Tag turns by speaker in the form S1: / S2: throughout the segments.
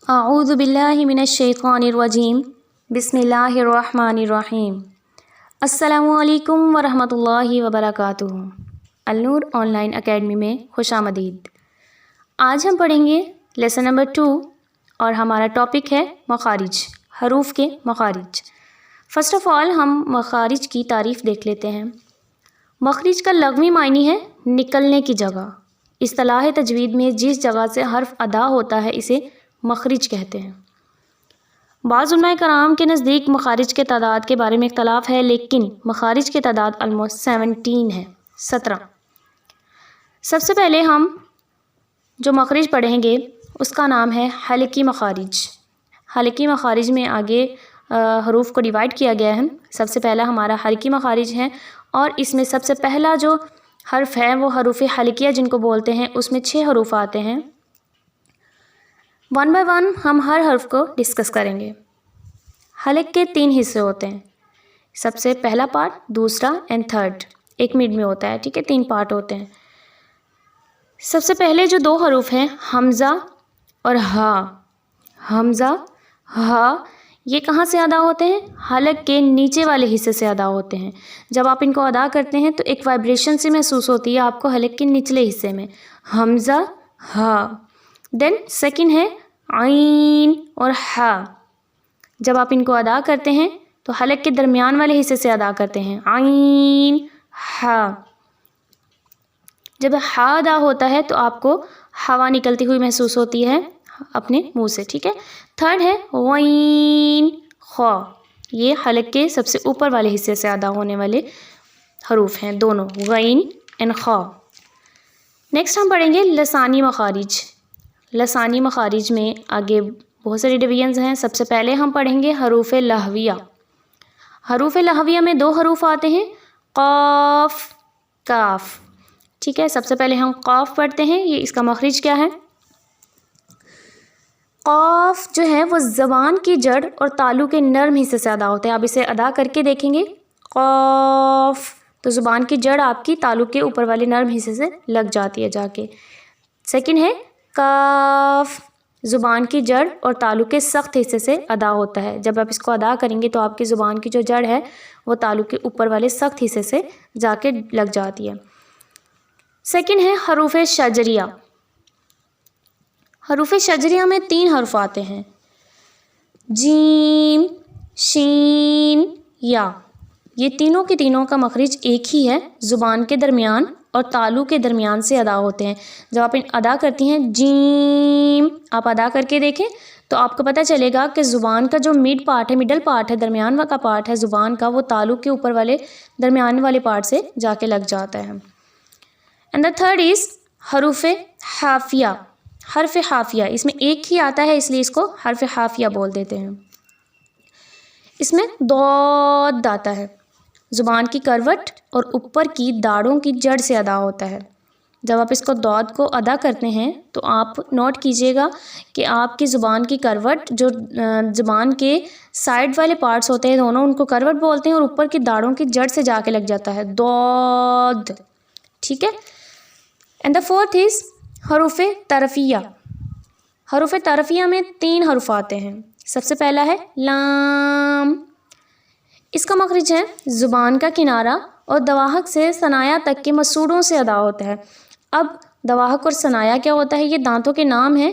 S1: अऊज़ु बिल्लाहि मिनश्शैतानिर्रजीम बिस्मिल्लाहिर्रहमानिर्रहीम। अस्सलामु अलैकुम वरहमतुल्लाहि वबरकातुहू। अल-नूर ऑनलाइन एकेडमी में खुशामदीद। आज हम पढ़ेंगे लेसन नंबर 2 और हमारा टॉपिक है मखारिज, हरूफ के मखारिज। फ़र्स्ट ऑफ़ ऑल हम मखारिज की तारीफ़ देख लेते हैं। मखरिज का लग़वी मायनी है निकलने की जगह। इस्तिलाह तजवीद में जिस जगह से हर्फ अदा होता है इसे मखरिज कहते हैं। बाज़ उलमाए कराम के नज़दीक मखारिज के तादाद के बारे में इख्तलाफ है, लेकिन मखारिज के तादाद ऑलमोस्ट 17 है, 17। सबसे पहले हम जो मखरिज पढ़ेंगे उसका नाम है हलकी मखारिज। हलकी मखारिज में आगे हरूफ को डिवाइड किया गया है। सबसे पहला हमारा हलकी मखारिज है और इसमें सबसे पहला जो हर्फ है वो हरूफ हलकिया जिनको बोलते हैं, उसमें 6 हरूफ आते हैं। वन बाय वन हम हर हर्फ को डिस्कस करेंगे। हलक के 3 हिस्से होते हैं, सबसे पहला पार्ट, दूसरा एंड थर्ड, एक मिड में होता है, ठीक है। 3 पार्ट होते हैं। सबसे पहले जो 2 हरूफ हैं हमज़ा और हा, हमज़ा हा, ये कहाँ से अदा होते हैं? हलक के नीचे वाले हिस्से से अदा होते हैं। जब आप इनको अदा करते हैं तो एक वाइब्रेशन सी महसूस होती है आपको हलक के निचले हिस्से में, हमज़ा हा। देन सेकंड है आइन और हा। जब आप इनको अदा करते हैं तो हलक के दरमियान वाले हिस्से से अदा करते हैं, आइन हा। जब हा अदा होता है तो आपको हवा निकलती हुई महसूस होती है अपने मुंह से, ठीक है। थर्ड है गईन खा। ये हलक के सबसे ऊपर वाले हिस्से से अदा होने वाले हरूफ हैं दोनों, गईन एंड खा। नेक्स्ट हम पढ़ेंगे लसानी मखारिज। लसानी मखारिज में आगे बहुत सारी डिवीजन्स हैं। सबसे पहले हम पढ़ेंगे हरूफ लहविया। हरूफ लहविया में 2 हरूफ आते हैं, क़ाफ, काफ, ठीक है। सबसे पहले हम क़ाफ पढ़ते हैं। ये इसका मखरिज क्या है? क़ाफ जो है वो ज़बान की जड़ और तालु के नर्म हिस्से से अदा होते हैं। आप इसे अदा करके देखेंगे, क़ाफ, तो ज़ुबान की जड़ आपकी तालु के ऊपर वाले नर्म हिस्से से लग जाती है जाके। सेकंड है काफ, ज़ुबान की जड़ और तालु के सख्त हिस्से से अदा होता है। जब आप इसको अदा करेंगे तो आपकी ज़ुबान की जो जड़ है वो तालु के ऊपर वाले सख्त हिस्से से जाके लग जाती है। सेकंड है हरूफ शजरिया। हरूफ शजरिया में 3 हर्फ आते हैं, जीम, शीन, या। ये तीनों के तीनों का मखरिज एक ही है, ज़ुबान के दरमियान और तालु के दरमियान से अदा होते हैं। जब आप अदा करती हैं जीम, आप अदा करके देखें तो आपको पता चलेगा कि ज़ुबान का जो मिड पार्ट है, मिडल पार्ट है, दरमियान का पार्ट है ज़ुबान का, वो तालु के ऊपर वाले दरमियान वाले पार्ट से जाके लग जाता है। एंड द थर्ड इज़ हरूफ हाफिया। हर्फ हाफिया, इसमें एक ही आता है इसलिए इसको हर्फ हाफिया बोल देते हैं। इसमें दौद आता है, ज़ुबान की करवट और ऊपर की दाढ़ों की जड़ से अदा होता है। जब आप इसको दौद को अदा करते हैं तो आप नोट कीजिएगा कि आपकी ज़ुबान की करवट, जो ज़ुबान के साइड वाले पार्ट्स होते हैं दोनों, उनको करवट बोलते हैं और ऊपर की दाढ़ों की जड़ से जाके लग जाता है, दौद, ठीक है। एंड द फोर्थ इज़ हरूफ तरफिया। हरूफ तरफिया में 3 हर्फ आते हैं। सबसे पहला है लाम। इसका मखरिज है ज़ुबान का किनारा और दवाहक से सनाया तक के मसूड़ों से अदा होता है। अब दवाहक और सनाया क्या होता है? ये दांतों के नाम हैं।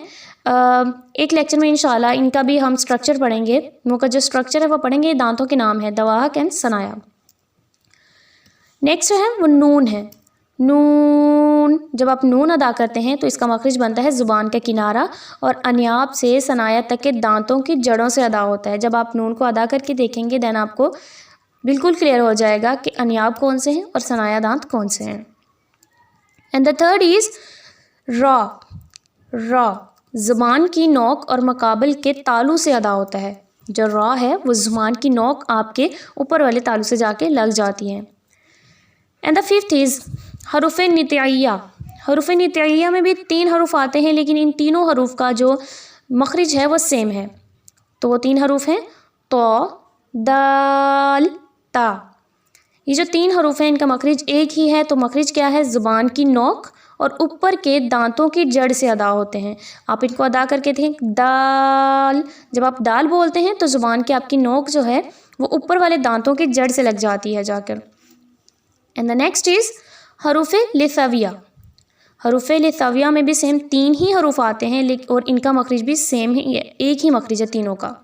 S1: एक लेक्चर में इंशाल्लाह इनका भी हम स्ट्रक्चर पढ़ेंगे, उनका जो स्ट्रक्चर है वो पढ़ेंगे। ये दांतों के नाम है, दवाहक एंड सनाया। नेक्स्ट है वो नून है। नून, जब आप नून अदा करते हैं तो इसका मखरिज बनता है ज़ुबान का किनारा और अनियाब से सनाया तक के दांतों की जड़ों से अदा होता है। जब आप नून को अदा करके देखेंगे देन आपको बिल्कुल क्लियर हो जाएगा कि अनियाब कौन से हैं और सनाया दांत कौन से हैं। And the third is raw. Raw ज़ुबान की नोक और मकाबल के तालु से अदा होता है। जो रॉ है वो ज़ुबान की नोक आपके ऊपर वाले तालु से जाके लग जाती है। एंड द फिफ्थ इज़ हरूफ नित्याइया। हरूफ नित्याइया में भी 3 हरूफ आते हैं, लेकिन इन तीनों हरूफ का जो मखरिज है वो सेम है। तो वो 3 हरूफ हैं तो, दाल, ता। ये जो 3 हरूफ हैं इनका मखरिज एक ही है। तो मखरिज क्या है? ज़ुबान की नोक और ऊपर के दांतों की जड़ से अदा होते हैं। आप इनको अदा करके देखें। दाल, जब आप दाल बोलते हैं तो ज़ुबान की आपकी नोक जो है वो ऊपर वाले दांतों की जड़ से लग जाती है जाकर। एंड द नेक्स्ट इज़ हरूफ लिसाविया। हरूफ लिसाविया में भी सेम 3 ही हरूफ आते हैं और इनका मखरिज भी सेम ही, एक ही मखरिज है तीनों का।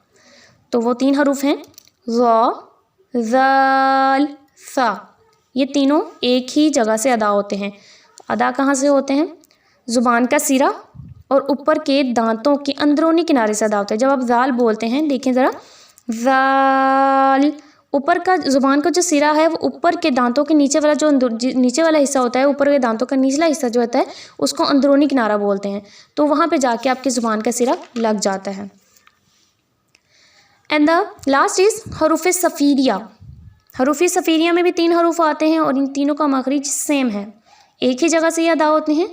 S1: तो वो 3 हरूफ हैं ज़ा, ज़ाल, सा। ये तीनों एक ही जगह से अदा होते हैं। अदा कहाँ से होते हैं? ज़ुबान का सिरा और ऊपर के दांतों के अंदरूनी किनारे से अदा होते हैं। जब आप ज़ाल बोलते हैं, देखें ज़रा, ज़ाल, ऊपर का ज़ुबान का जो सिरा है वो ऊपर के दांतों के नीचे वाला जो नीचे वाला हिस्सा होता है, ऊपर के दांतों का निचला हिस्सा जो होता है उसको अंदरूनी किनारा बोलते हैं। तो वहाँ पे जाके आपकी ज़ुबान का सिरा लग जाता है। एंड द लास्ट इज़ हरूफ सफ़ीरिया। हरूफ सफ़ीरिया में भी 3 हरूफ आते हैं और इन तीनों का मखरिज सेम है। एक ही जगह से ये अदा होते हैं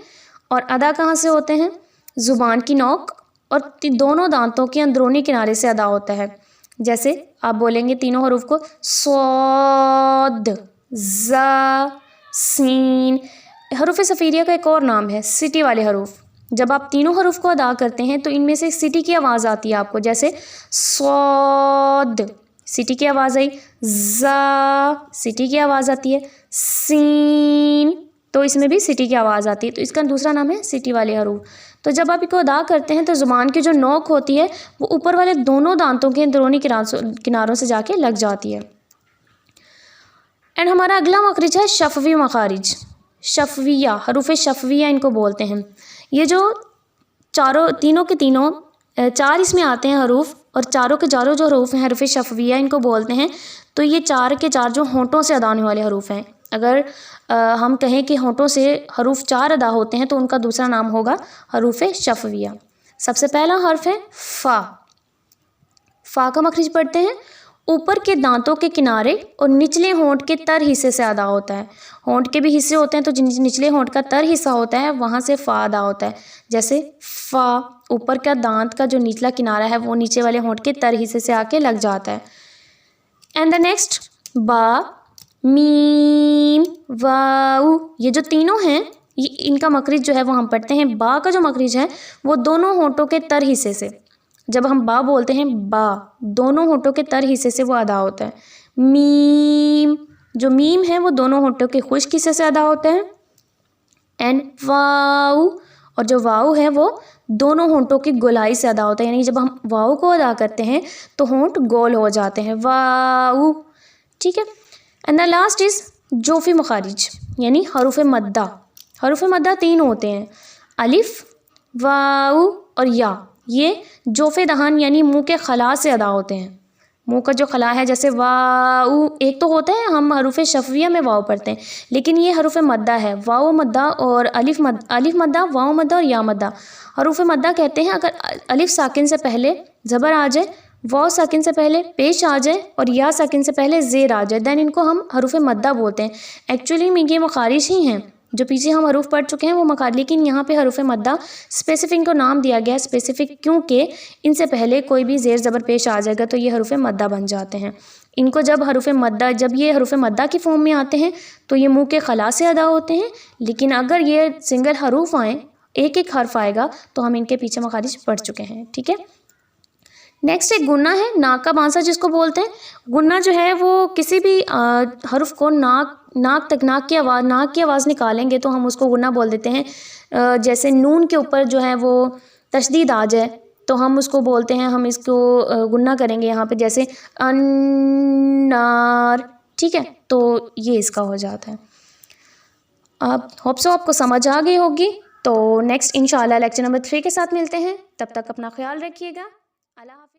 S1: और अदा कहाँ से होते हैं? ज़ुबान की नोक और दोनों दांतों के अंदरूनी किनारे से अदा होता है। जैसे आप बोलेंगे तीनों हरूफ को, स्वाद, ज़ा, सीन। हरूफ सफ़ीरिया का एक और नाम है सिटी वाले हरूफ। जब आप तीनों हरूफ को अदा करते हैं तो इनमें से सिटी की आवाज़ आती है आपको। जैसे स्वाद, सिटी की आवाज़ आई, ज़ा, सिटी की आवाज़ आती है, सीन, तो इसमें भी सिटी की आवाज़ आती है। तो इसका दूसरा नाम है सिटी वाले हरूफ। तो जब आप इसको अदा करते हैं तो ज़ुबान की जो नोक होती है वो ऊपर वाले दोनों दांतों के अंदरूनी किनारों से जाके लग जाती है। एंड हमारा अगला मखरिज है शफ़वी मखारिज। शफ़विया, हरूफ शफ़विया इनको बोलते हैं। ये जो तीनों के तीनों 4 इसमें आते हैं हरूफ और चारों के चारों जो हरूफ हैं हरूफ शफ़विया इनको बोलते हैं। तो ये 4 के 4 जो होंठों से अदा होने वाले हरूफ हैं। अगर हम कहें कि होंठों से हरूफ 4 अदा होते हैं तो उनका दूसरा नाम होगा हरूफ शफ़विया। सबसे पहला हर्फ है फ़ा। फ़ा का मखरिज पढ़ते हैं। ऊपर के दांतों के किनारे और निचले होंठ के तर हिस्से से अदा होता है। होंठ के भी हिस्से होते हैं तो जिन निचले होंठ का तर हिस्सा होता है वहाँ से फ़ा अदा होता है। जैसे फ़ा, ऊपर का दांत का जो निचला किनारा है वो नीचे वाले होंठ के तर हिस्से से आके लग जाता है। एंड द नेक्स्ट बा, मीम, वाऊ। ये जो तीनों हैं ये इनका मखरिज जो है वो हम पढ़ते हैं। बा का जो मखरिज है वो दोनों होंठों के तर हिस्से से, जब हम बा बोलते हैं बा, दोनों होंठों के तर हिस्से से वो अदा होता है। मीम, जो मीम है वो दोनों होंठों के खुश्क हिस्से से अदा होता है। एंड वाऊ, और जो वाऊ है वो दोनों होंठों की गोलाई से अदा होता है। यानी जब हम वाऊ को अदा करते हैं तो होंठ गोल हो जाते हैं, वाऊ। ठीक है। एंड द लास्ट इज़ जोफ़ी मखारिज यानी हरूफ मद्दा। हरूफ मद्दा 3 होते हैं, अलिफ, वाऊ और या। ये जोफ़े दहान यानी मुंह के खला से अदा होते हैं। मुंह का जो खला है, जैसे वाऊ एक तो होता है, हम हरूफ शफ़विया में वाऊ पढ़ते हैं, लेकिन ये हरूफ मद्दा है, वाऊ मद्दा और अलिफ मद्दा, वाऊ मद्दा और या मद्दा। हरूफ मद्दा कहते हैं अगर अलिफ साकिन से पहले ज़बर आ जाए, वाऊ साकिन से पहले पेश आ जाए और या साकिन से पहले ज़ेर आ जाए, दैन इनको हम हरूफ मद्दा बोलते हैं। एक्चुअली में ये मखारिज ही हैं, जो पीछे हम हरूफ पढ़ चुके हैं वो मखारिज, लेकिन यहाँ पे हरूफ मद्दा स्पेसिफिक को नाम दिया गया है स्पेसिफिक, क्योंकि इनसे पहले कोई भी ज़ेर ज़बर पेश आ जाएगा तो ये हरूफ मद्दा बन जाते हैं। इनको जब ये हरूफ मद्दा की फॉर्म में आते हैं तो ये मुँह के खला से अदा होते हैं, लेकिन अगर ये सिंगल हरूफ आएँ, एक एक हर्फ आएगा, तो हम इनके पीछे मखारिज पढ़ चुके हैं। ठीक है। नेक्स्ट एक गुन्ना है, नाक का बांसा जिसको बोलते हैं। गुन्ना जो है वो किसी भी हर्फ को नाक की आवाज़ निकालेंगे तो हम उसको गुन्ना बोल देते हैं। जैसे नून के ऊपर जो है वो तशदीद आ जाए तो हम उसको बोलते हैं, हम इसको गुन्ना करेंगे यहाँ पे, जैसे अन्नार। ठीक है, तो ये इसका हो जाता है। अब होप सो आपको समझ आ गई होगी। तो नेक्स्ट इंशाल्लाह लेक्चर नंबर 3 के साथ मिलते हैं। तब तक अपना ख्याल रखिएगा। अल्लाह हाफ़िज़।